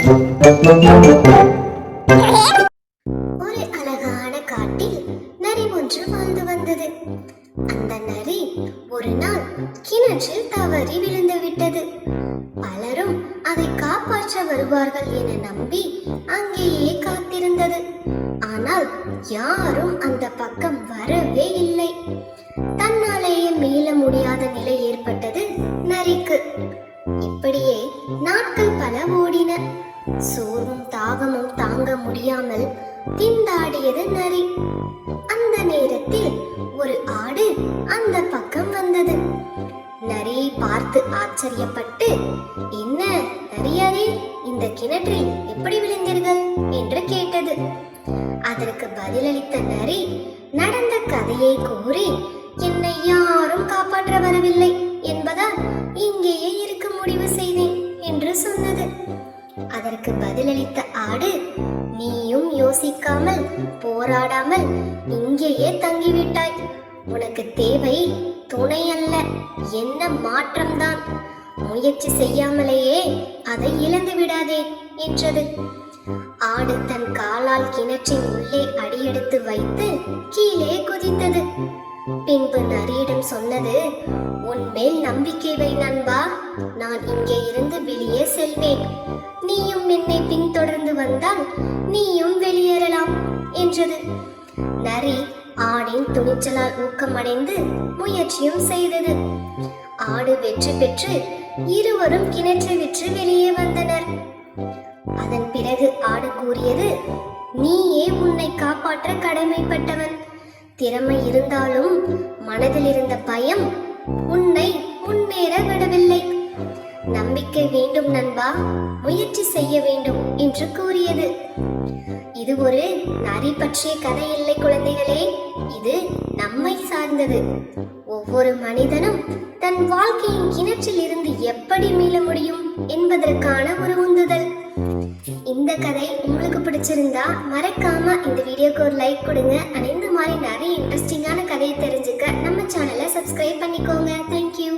ஒரு அழகான காட்டில் நரி ஒன்று வாழ்ந்து வந்தது. அந்த நரி ஒரு நாள் கிணற்றில் தவறி விழுந்து விட்டது. பலரும் அதை காப்பாற்ற வருவார்கள் என நம்பி அங்கேயே காத்திருந்தது. ஆனால் யாரும் அந்த பக்கம் வரவே இல்லை. தன்னாலேயே மீள முடியாத நிலை ஏற்பட்டது நரிக்கு. இப்படியே நாட்கள் பல ஓடின. சோர்வும் தாகமும் தாங்க முடியாமல் திண்டாடியது நரி. அந்த நேரத்தில் ஒரு ஆடு அந்த பக்கம் வந்தது. நரியை பார்த்து ஆச்சரியப்பட்டு, என்ன நரியாரே, இந்த கிணற்றில் எப்படி விழுந்தீர்கள் என்று கேட்டது. அதற்கு பதிலளித்த நரி நடந்த கதையை கூறி, என்னை யாரும் காப்பாற்ற வரவில்லை என்பதால் இங்கேயே இருக்க முடிவு செய்தேன் என்று சொன்னது. அதற்கு பதிலளித்த ஆடு, நீயும் யோசிக்காமல் போராடாமல் இங்கேயே தங்கிவிட்டாய். உனக்கு தேவை துணை அல்ல, என்ன மாற்றம்தான். முயற்சி செய்யாமலேயே அதை இழந்து விடாதே என்றது. ஆடு தன் காலால் கிணற்றின் உள்ளே அடியெடுத்து வைத்து கீழே குதித்தது. பின்பு நரியிடம் சொன்னது, உன் மேல் நம்பிக்கை வை நண்பா, நான் இங்கே இருந்து வெளியே செல்வேன். நீயும் என்னை பின்தொடர்ந்து வந்தால் நீயும் வெளியேறலாம் என்றது. நரி ஆடின் துணிச்சலால் ஊக்கமடைந்து முயற்சியும் செய்தது. ஆடு வெற்றி பெற்று இருவரும் கிணற்றை விற்று வெளியே வந்தனர். அதன் பிறகு ஆடு கூறியது, நீயே உன்னை காப்பாற்ற கடமைப்பட்டவன். திறமை இருந்தாலும் மனதில் இருந்த பயம் உன்னை முன்னேற விடவில்லை. நம்பிக்கை வேண்டும் நண்பா, முயற்சி செய்ய வேண்டும் என்று கூறியது. இது ஒரு நரி பற்றிய கதை இல்லை குழந்தைகளே, இது நம்மை சார்ந்தது. ஒவ்வொரு மனிதனும் தன் வாழ்க்கையின் கிணற்றில் இருந்து எப்படி மீள முடியும் என்பதற்கான ஒரு உந்துதல். இந்த கதை உங்களுக்கு பிடிச்சிருந்தா மறக்காம இந்த வீடியோக்கு ஒரு லைக் கொடுங்க. இந்த மாதிரி நிறைய இன்ட்ரெஸ்டிங்கான கதையை தெரிஞ்சுக்க நம்ம சேனலை சப்ஸ்கிரைப் பண்ணிக்கோங்க. தேங்க்யூ.